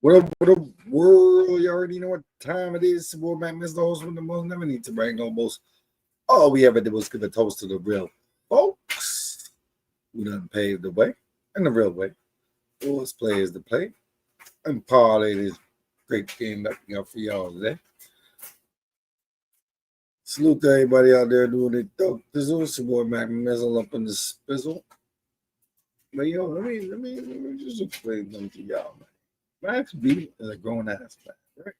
What up, world? You already know what time it is. Boy, man, Mr. Host with the most. Never need to brag no boast. All we ever did was give a toast to the real folks who done paved the way, and the real way. Always play is the play, and parlay this great game that we got for y'all today. Salute to everybody out there doing it. This is your boy Mac Mizzle up in the spizzle. But yo, let me just explain them to y'all, man. Max B is a grown ass man, right?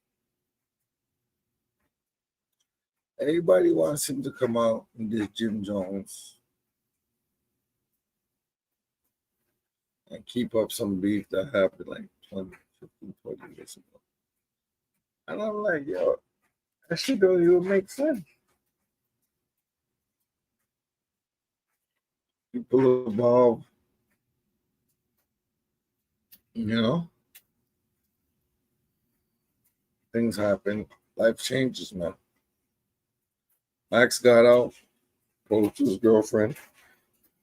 Everybody wants him to come out and this Jim Jones and keep up some beef that happened like 20, 15, 20 years ago. And I'm like, yo, that shit don't even make sense. People evolve, you know, things happen, life changes, man. Max got out, spoke to his girlfriend.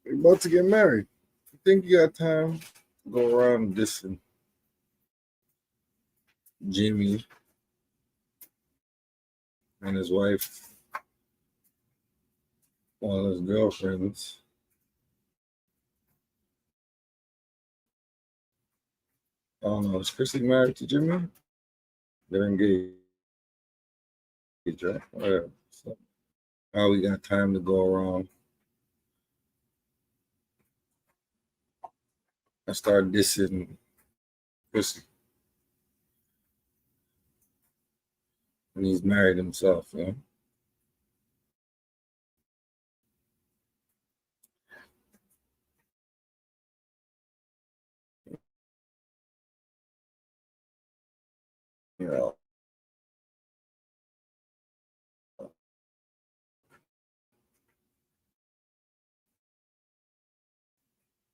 They're about to get married. You think you got time to go around dissing Jimmy and his wife, one of his girlfriends? I don't know. Is Chrissy married to Jimmy? They're engaged, right? Whatever. So, how we got time to go around and start dissing Chrissy when he's married himself, you know? You know,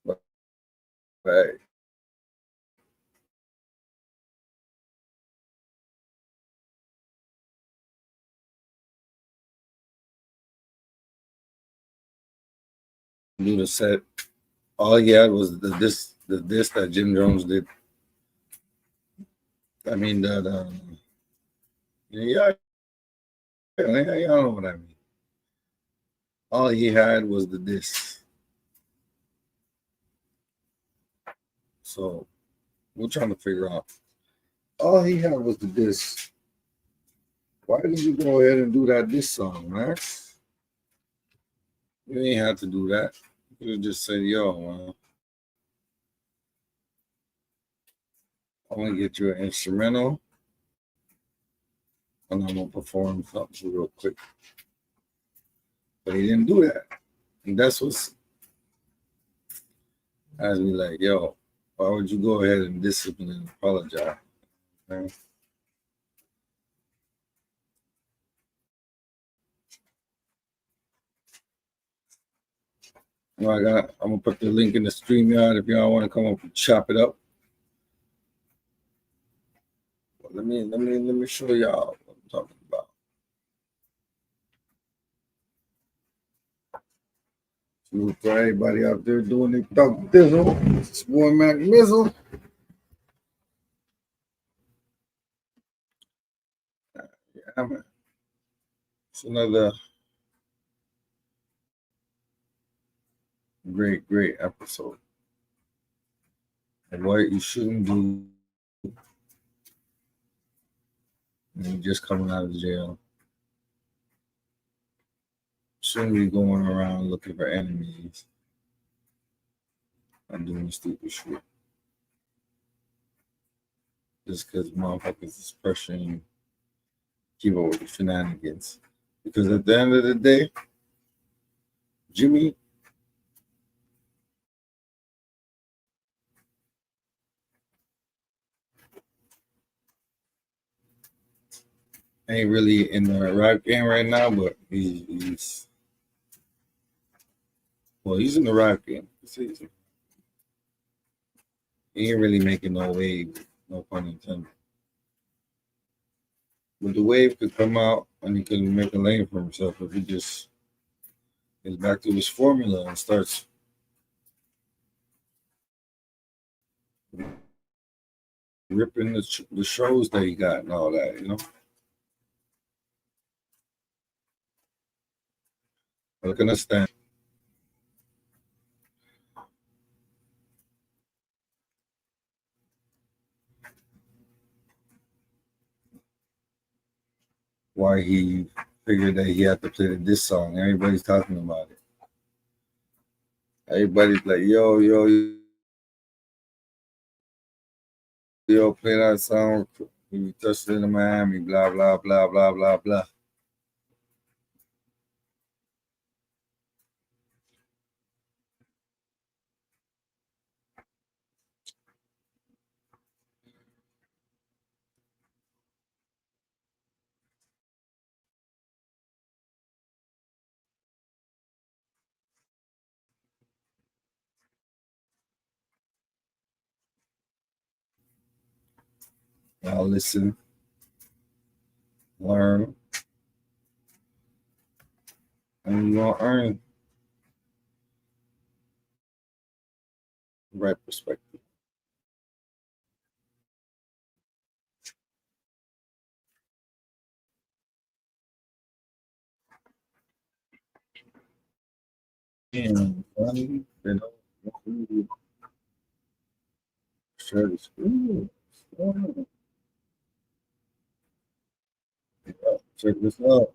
but hey, do the set. All he had was the diss that Jim Jones did. I mean, yeah, I don't know what I mean. All he had was the diss. So we're trying to figure out. All he had was the diss. Why did you go ahead and do that diss song, Max? You ain't had to do that. You could have just said, yo, man, I want to get you an instrumental and I'm going to perform something real quick. But he didn't do that. And that's what's has me like, yo, why would you go ahead and discipline and apologize? Man? I'm gonna put the link in the stream yard if y'all want to come up and chop it up. But let me show y'all what I'm talking about. Salute to everybody out there doing their talk dizzle. It's boy Mac Mizzle. Yeah, man. It's another great episode. And what you shouldn't do when you're just coming out of jail. Shouldn't be going around looking for enemies and doing stupid shit. Just because motherfuckers is pressuring you, keep up with the shenanigans. Because at the end of the day, Jimmy ain't really in the rap game right now, but he's in the rap game this season. He ain't really making no wave, no pun intended. But the wave could come out and he could make a lane for himself if he just gets back to his formula and starts ripping the shows that he got and all that, you know. I can understand why he figured that he had to play this song. Everybody's talking about it. Everybody's like, yo, play that song. We touched it in Miami, blah, blah, blah, blah, blah, blah. Y'all listen, learn, and you're gonna earn the right perspective. And funny, you know, share the screen. Check this out.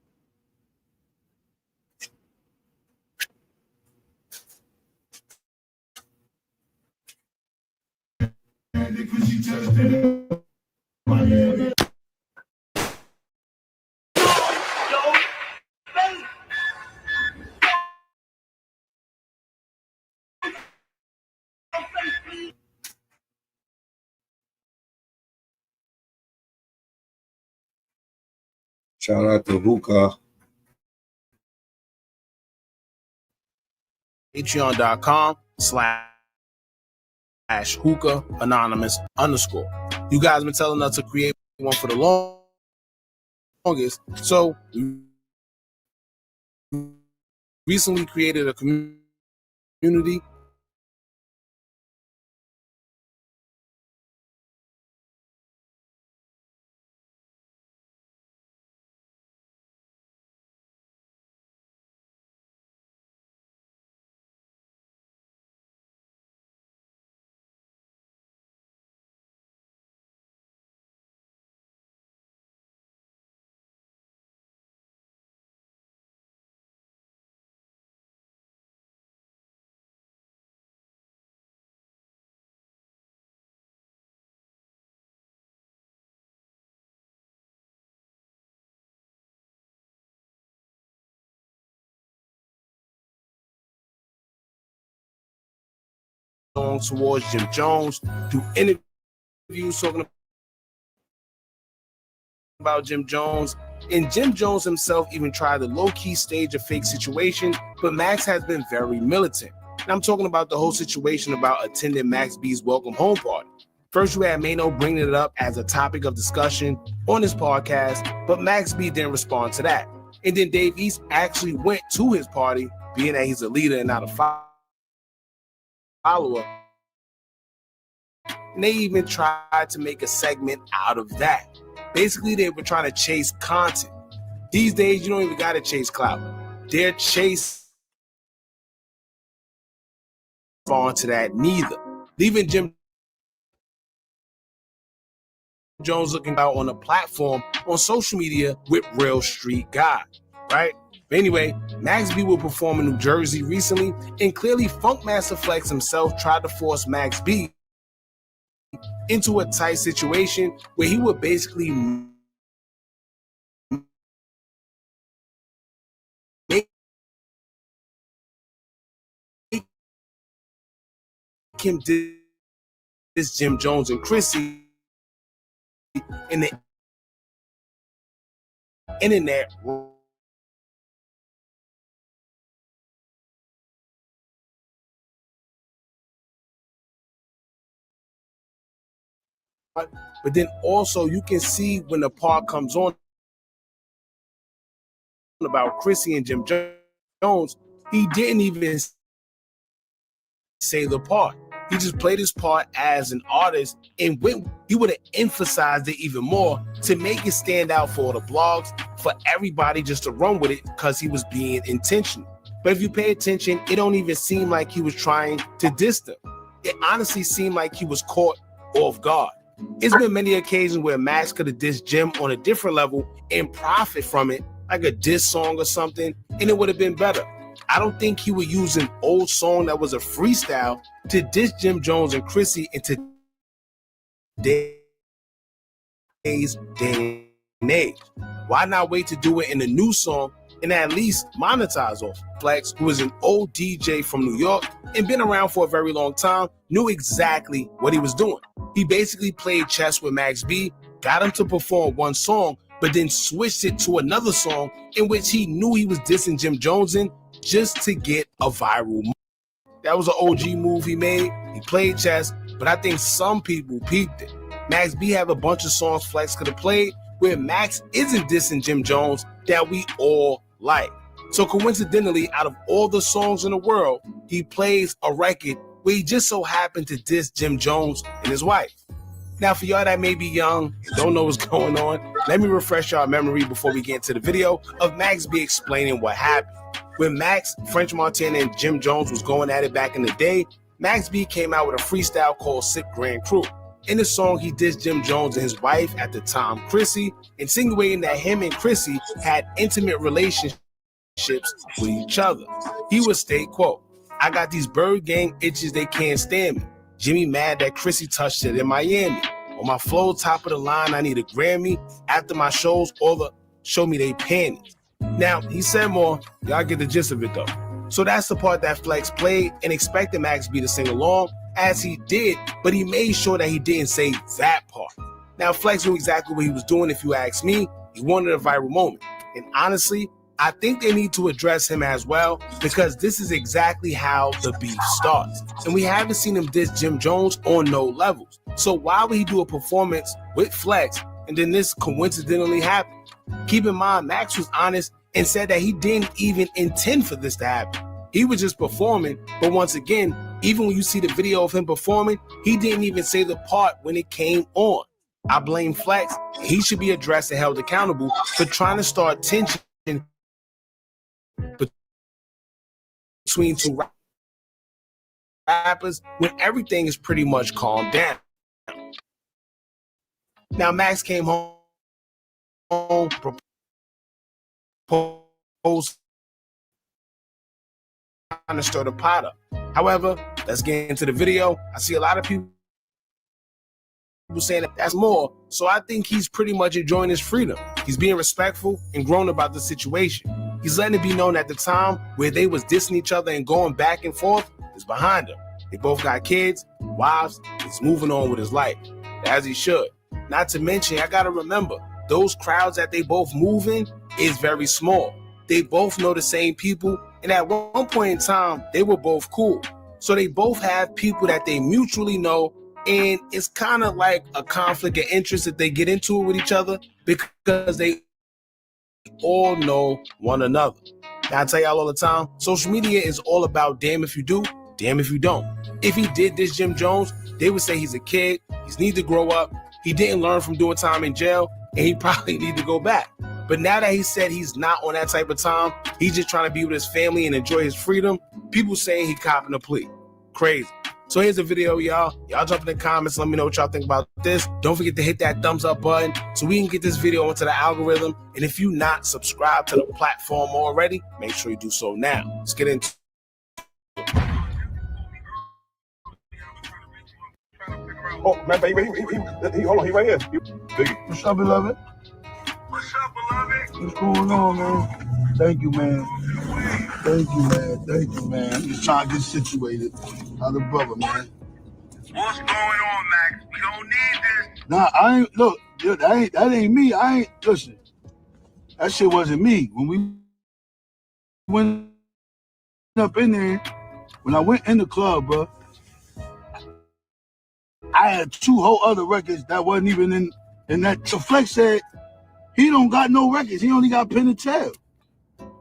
Shout out to Hookah. Patreon.com/hookah anonymous _. You guys been telling us to create one for the longest, so we recently created a community. Towards Jim Jones, do interviews talking about Jim Jones. And Jim Jones himself even tried to low-key stage a fake situation, but Max has been very militant. And I'm talking about the whole situation about attending Max B's welcome home party. First, you had Mano bringing it up as a topic of discussion on his podcast, but Max B didn't respond to that. And then Dave East actually went to his party, being that he's a leader and not a follower. And they even tried to make a segment out of that. Basically, they were trying to chase content. These days, you don't even got to chase clout. They're chasing onto that neither. Leaving Jim Jones looking out on a platform on social media with Real Street Guy, right? But anyway, Max B will perform in New Jersey recently, and clearly Funkmaster Flex himself tried to force Max B into a tight situation where he would basically make him this Jim Jones and Chrissy in the internet. But then also you can see when the part comes on about Chrissy and Jim Jones, he didn't even say the part. He just played his part as an artist, and he would have emphasized it even more to make it stand out for the blogs, for everybody just to run with it because he was being intentional. But if you pay attention, it don't even seem like he was trying to diss them. It honestly seemed like he was caught off guard. It's been many occasions where Max could have dissed Jim on a different level and profit from it, like a diss song or something, and it would have been better. I don't think he would use an old song that was a freestyle to diss Jim Jones and Chrissy into today's day and age. Why not wait to do it in a new song and at least monetize off? Flex, who is an old DJ from New York and been around for a very long time, knew exactly what he was doing. He basically played chess with Max B, got him to perform one song, but then switched it to another song in which he knew he was dissing Jim Jones in just to get a viral move. That was an OG move he made. He played chess, but I think some people peeped it. Max B have a bunch of songs Flex could have played where Max isn't dissing Jim Jones that we all like. So coincidentally, out of all the songs in the world, he plays a record where he just so happened to diss Jim Jones and his wife. Now, for y'all that may be young and don't know what's going on, let me refresh y'all memory before we get into the video of Max B explaining what happened. When Max, French Montana, and Jim Jones was going at it back in the day, Max B came out with a freestyle called Sick Grand Crew. In the song, he dissed Jim Jones and his wife, at the time Chrissy, insinuating that him and Chrissy had intimate relationships with each other. He would state, quote, "I got these bird gang itches, they can't stand me. Jimmy mad that Chrissy touched it in Miami. On my flow, top of the line, I need a Grammy. After my shows, all the show me they panties." Now, he said more. Y'all get the gist of it, though. So that's the part that Flex played and expected Max B to sing along, as he did, but he made sure that he didn't say that part. Now, Flex knew exactly what he was doing, if you ask me. He wanted a viral moment. And honestly, I think they need to address him as well, because this is exactly how the beef starts. And we haven't seen him diss Jim Jones on no levels. So why would he do a performance with Flex and then this coincidentally happened? Keep in mind, Max was honest and said that he didn't even intend for this to happen. He was just performing, but once again, even when you see the video of him performing, he didn't even say the part when it came on. I blame Flex. He should be addressed and held accountable for trying to start tension between two rappers when everything is pretty much calmed down. Now, Max came home, proposed trying to stir the pot up. However, let's get into the video. I see a lot of people saying that that's more, so I think he's pretty much enjoying his freedom. He's being respectful and grown about the situation. He's letting it be known that the time where they was dissing each other and going back and forth is behind him. They both got kids, wives. He's moving on with his life, as he should. Not to mention, I gotta remember, those crowds that they both move in is very small. They both know the same people, and at one point in time, they were both cool. So they both have people that they mutually know, and it's kind of like a conflict of interest that they get into it with each other because they all know one another. Now, I tell y'all all the time, social media is all about damn if you do, damn if you don't. If he did this Jim Jones, they would say he's a kid, he needs to grow up, he didn't learn from doing time in jail, and he probably need to go back. But now that he said he's not on that type of time, he's just trying to be with his family and enjoy his freedom, people saying he copping a plea. Crazy. So here's the video, y'all. Y'all jump in the comments. Let me know what y'all think about this. Don't forget to hit that thumbs up button so we can get this video into the algorithm. And if you're not subscribed to the platform already, make sure you do so now. Let's get into it. Oh, man, baby, hold on, he right here. What's up, beloved? What's up, beloved? What's going on, man? Thank you, man. Thank you, man. Thank you, man. I'm just trying to get situated. Other brother, man. What's going on, Max? We don't need this. Nah, I ain't, look, that ain't me. Listen, that shit wasn't me. When we went up in there, when I went in the club, bro, I had two whole other records that wasn't even in that. So Flex said, he don't got no records. He only got Pen and Tab.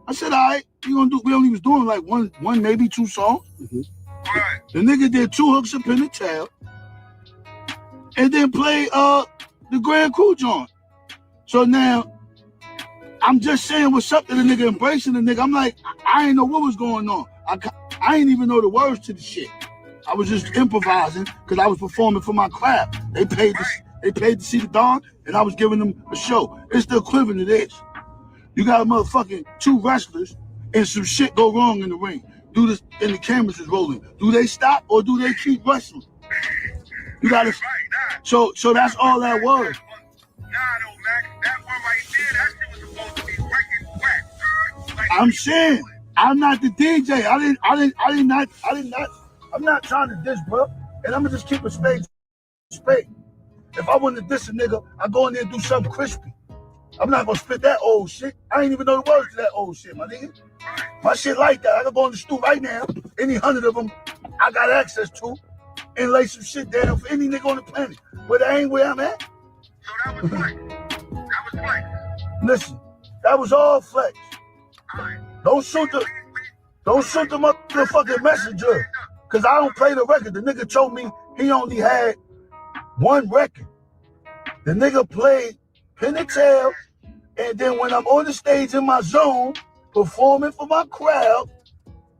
I said, all right, we only was doing like one, maybe two songs. Mm-hmm. Right. The nigga did 2 hooks up in the tail, and then play the Grand Crew joint. So now I'm just saying what's up to the nigga, embracing the nigga. I'm like, I ain't know what was going on. I ain't even know the words to the shit. I was just improvising because I was performing for my craft. They paid to see the Don, and I was giving them a show. It's the equivalent of this. You got a motherfucking 2 wrestlers, and some shit go wrong in the ring. Do this, and the cameras is rolling. Do they stop or do they keep wrestling? You gotta. So that's all that was. Nah, though, Max. That one right there, that shit was supposed to be wicked whack. Like, I'm saying, I'm not the DJ. I'm not trying to diss, bro. And I'm gonna just keep a spade. If I wanted to diss a nigga, I go in there and do something crispy. I'm not gonna spit that old shit. I ain't even know the words to that old shit, my nigga. My shit like that. I can go in the stool right now. Any 100 of them I got access to, and lay some shit down for any nigga on the planet. But that ain't where I'm at. So that was flex. That was flex. Listen, that was all flex. All right. Don't shoot the motherfucking messenger. Cause I don't play the record. The nigga told me he only had 1 record. The nigga played Pin and Tail, and then when I'm on the stage in my zone, performing for my crowd,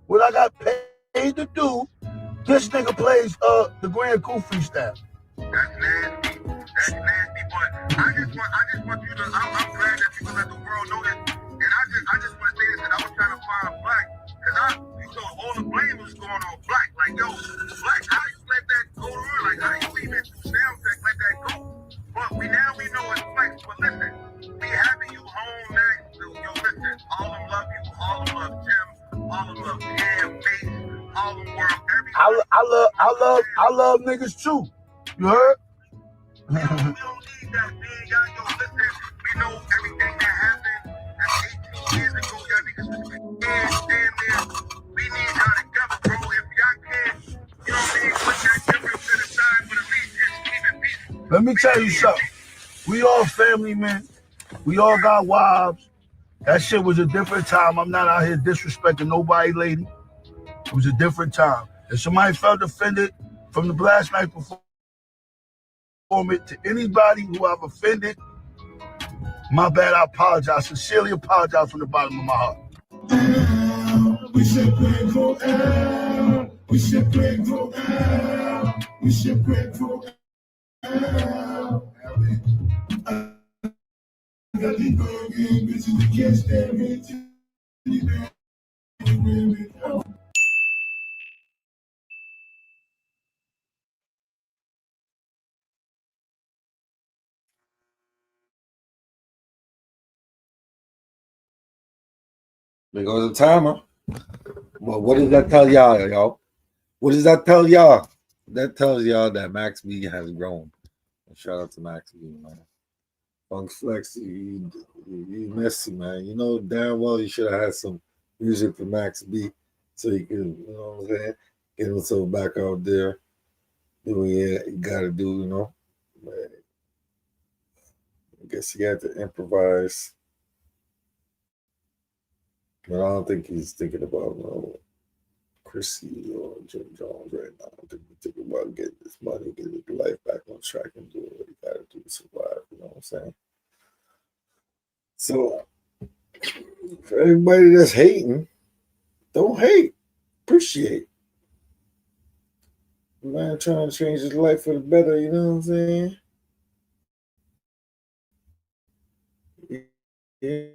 what I got paid to do, this nigga plays the Grand Coup freestyle. That's nasty. That's nasty. But I just want you to. I'm glad that you can let the world know that. And I just want to say this, that I was trying to find Black, cause you know, all the blame was going on Black. Like, yo, Black, how you let that go on? Like, how you even do sound check, let that go? But we know it's Flex. But listen, we having you home next. Yo, listen, all of them love you. All of them love Jim. All of them love Cam, Bass, all of them world. I love niggas too. You heard? We don't need that, man. Yo, listen, we know everything that happened. That's 18 years ago. Y'all niggas was damn near. We need y'all together, bro. If y'all can't, you know what I mean, put that difference to the side for the least, just keep it peaceful. Let me tell you something. We all family, man. We all got wives. That shit was a different time. I'm not out here disrespecting nobody, lady. It was a different time. If somebody felt offended from the last night performance, to anybody who I've offended, my bad, I apologize. Sincerely apologize from the bottom of my heart. We should play for L. We should play for L. We should play for L. I got these burning bitches to catch that bitch. There goes the timer. Well, what does that tell y'all? What does that tell y'all? That tells y'all that Max B has grown. Shout out to Max B, man. Funkflex, you messy, man. You know damn well you should have had some music for Max B so you could, you know what I'm saying, get himself back out there. Do what you gotta do, you know. But I guess he had to improvise. But I don't think he's thinking about Chrissy or Jim Jones right now. I think he's thinking about getting this money, getting his life back on track and doing what he got to do to survive. You know what I'm saying? So, for everybody that's hating, don't hate. Appreciate. Man trying to change his life for the better, you know what I'm saying? Yeah.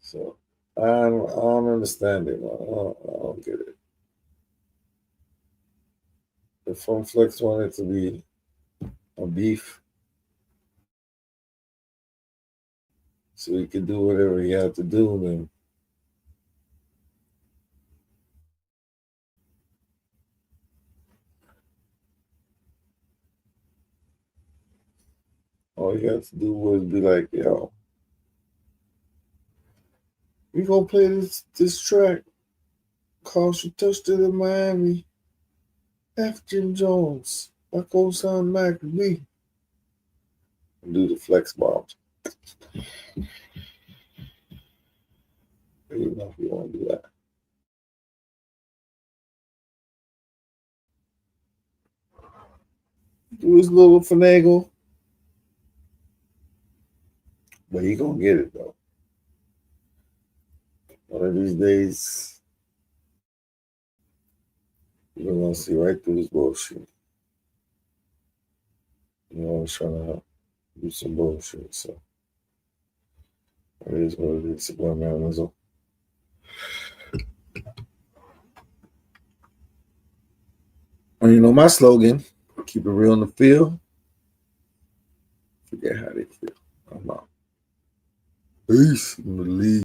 So I don't understand it, man. I don't get it. The Funkflex wanted to be a beef, so he could do whatever he had to do, then all he had to do was be like, yo, we gonna play this track called She Touched It in Miami. F Jim Jones. I co-sign Mac B. and do the flex bombs. You know if you want to do that. Do his little finagle. But he gonna get it though. One of these days, you're gonna see right through this bullshit. You know, I was trying to do some bullshit, so it is what it is. Boy, man, Wizzle. And you know my slogan: keep it real in the field. Forget how they feel. I'm out. Peace in the league.